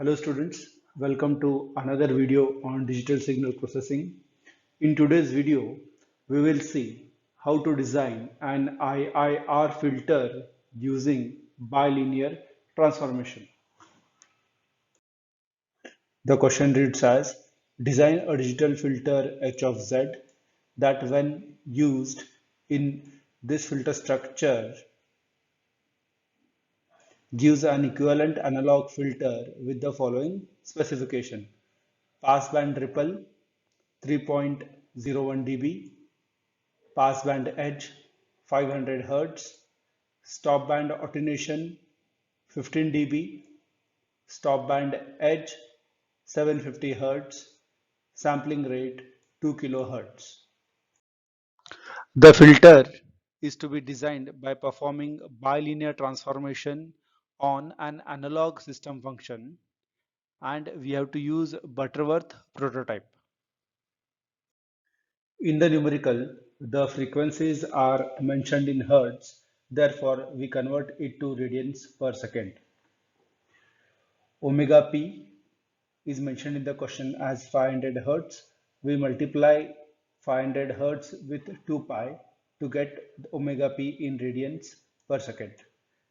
Hello students, welcome to another video on digital signal processing. In today's video, we will see how to design an IIR filter using bilinear transformation. The question reads as, design a digital filter H of Z that when used in this filter structure gives an equivalent analog filter with the following specification. Passband ripple 3.01 dB, passband edge 500 Hz, stopband attenuation 15 dB, stopband edge 750 Hz, sampling rate 2 kHz. The filter is to be designed by performing bilinear transformation on an analog system function, and we have to use Butterworth prototype. In the numerical, the frequencies are mentioned in hertz, therefore we convert it to radians per second. Omega p is mentioned in the question as 500 hertz. We multiply 500 hertz with 2 pi to get omega p in radians per second.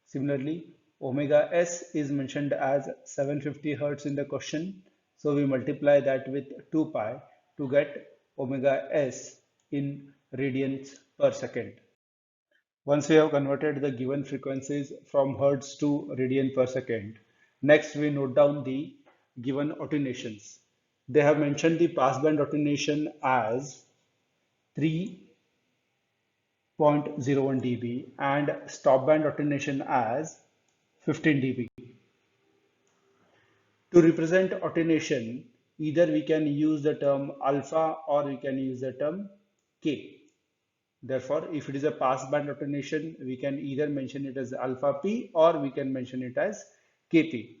Similarly, omega s is mentioned as 750 hertz in the question, so we multiply that with 2 pi to get omega s in radians per second. Once we have converted the given frequencies from hertz to radian per second, next we note down the given attenuations. They have mentioned the passband attenuation as 3.01 dB and stopband attenuation as 15 dB. To represent attenuation, either we can use the term alpha or we can use the term K. Therefore, if it is a passband attenuation, we can either mention it as alpha p or we can mention it as kp.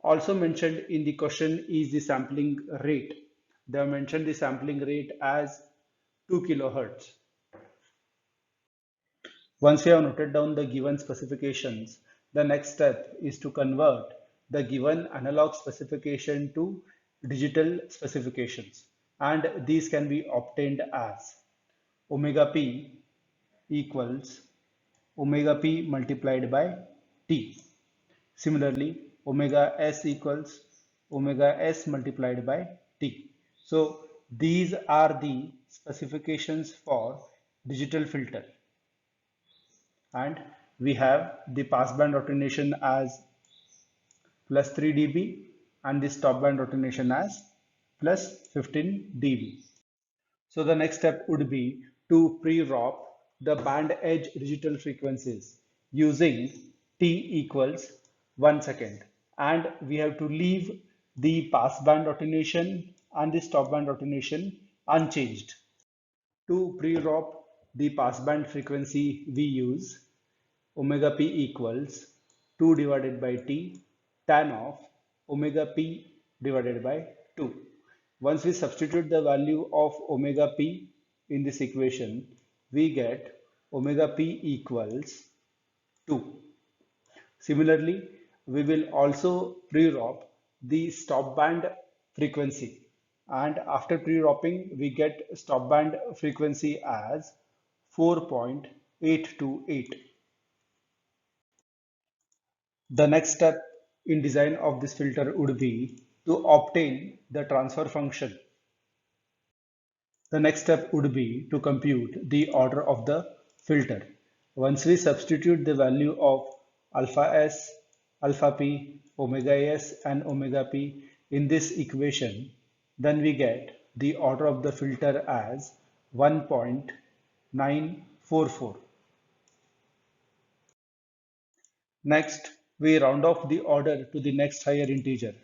Also mentioned in the question is the sampling rate. They have mentioned the sampling rate as 2 kilohertz. Once we have noted down the given specifications, the next step is to convert the given analog specification to digital specifications, and these can be obtained as omega p equals omega p multiplied by t. Similarly, omega s equals omega s multiplied by t. So these are the specifications for digital filter, and we have the passband attenuation as plus 3 dB and the stopband attenuation as plus 15 dB. So the next step would be to pre-rop the band edge digital frequencies using t equals 1 second, and we have to leave the passband attenuation and the stopband attenuation unchanged. To pre-rop the passband frequency, we use omega p equals 2 divided by t tan of omega p divided by 2. Once we substitute the value of omega p in this equation, we get omega p equals 2. Similarly, we will also pre-rop the stopband frequency, and after pre-ropping we get stopband frequency as 4.828. The next step in design of this filter would be to obtain the transfer function. The next step would be to compute the order of the filter. Once we substitute the value of alpha s, alpha p, omega s and omega p in this equation, then we get the order of the filter as 1.944. Next, we round off the order to the next higher integer.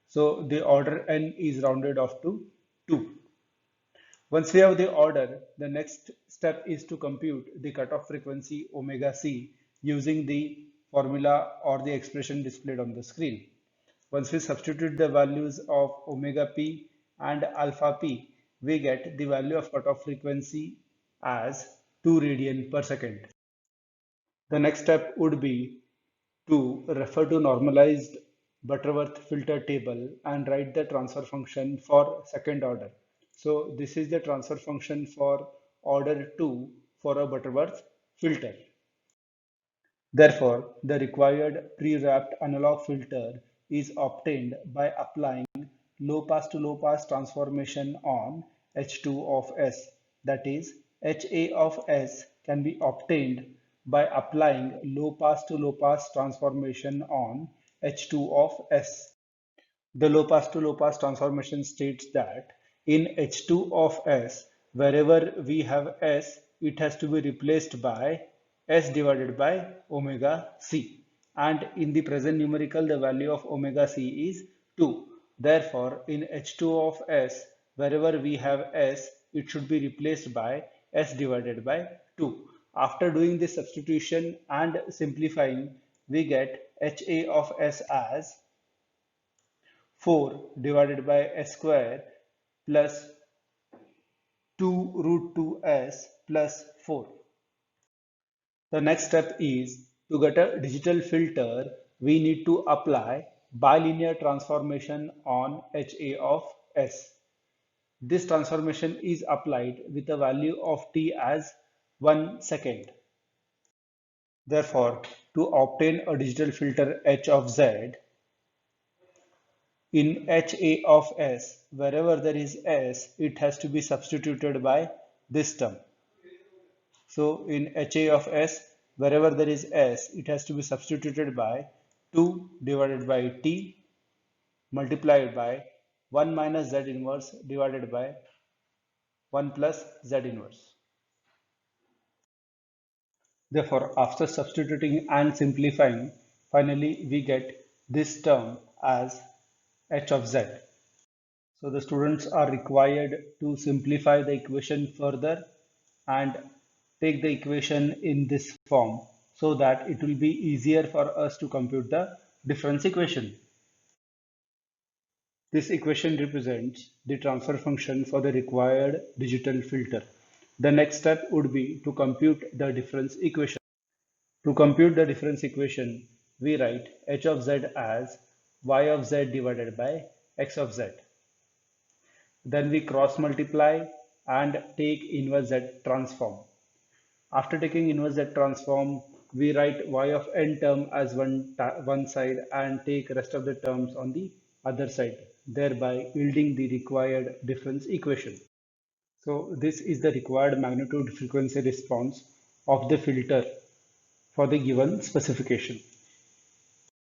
So the order n is rounded off to 2. Once we have the order, the next step is to compute the cutoff frequency omega c using the formula or the expression displayed on the screen. Once we substitute the values of omega p and alpha p, we get the value of cutoff frequency as 2 radian per second. The next step would be to refer to normalized Butterworth filter table and write the transfer function for second order. So this is the transfer function for order 2 for a Butterworth filter. Therefore, the required pre-wrapped analog filter is obtained by applying low pass to low pass transformation on H2 of S. That is, HA of S can be obtained by applying low pass to low pass transformation on H2 of S. The low pass to low pass transformation states that in H2 of S, wherever we have S, it has to be replaced by S divided by omega C. And in the present numerical, the value of omega C is 2. Therefore, in H2 of S, wherever we have S, it should be replaced by S divided by 2. After doing this substitution and simplifying, we get HA of S as 4 divided by s square plus 2 root 2s plus 4. The next step is to get a digital filter, we need to apply bilinear transformation on HA of S. This transformation is applied with a value of t as 1 second. Therefore, to obtain a digital filter H of Z, in HA of S, wherever there is S, it has to be substituted by this term. So in HA of S, wherever there is S, it has to be substituted by 2 divided by T multiplied by 1 minus Z inverse divided by 1 plus Z inverse. Therefore, after substituting and simplifying, finally we get this term as H of Z. So the students are required to simplify the equation further and take the equation in this form so that it will be easier for us to compute the difference equation. This equation represents the transfer function for the required digital filter. The next step would be to compute the difference equation. To compute the difference equation, we write h of z as y of z divided by x of z. Then we cross multiply and take inverse Z transform. After taking inverse Z transform, we write y of n term as one side and take rest of the terms on the other side, thereby yielding the required difference equation. So this is the required magnitude frequency response of the filter for the given specification.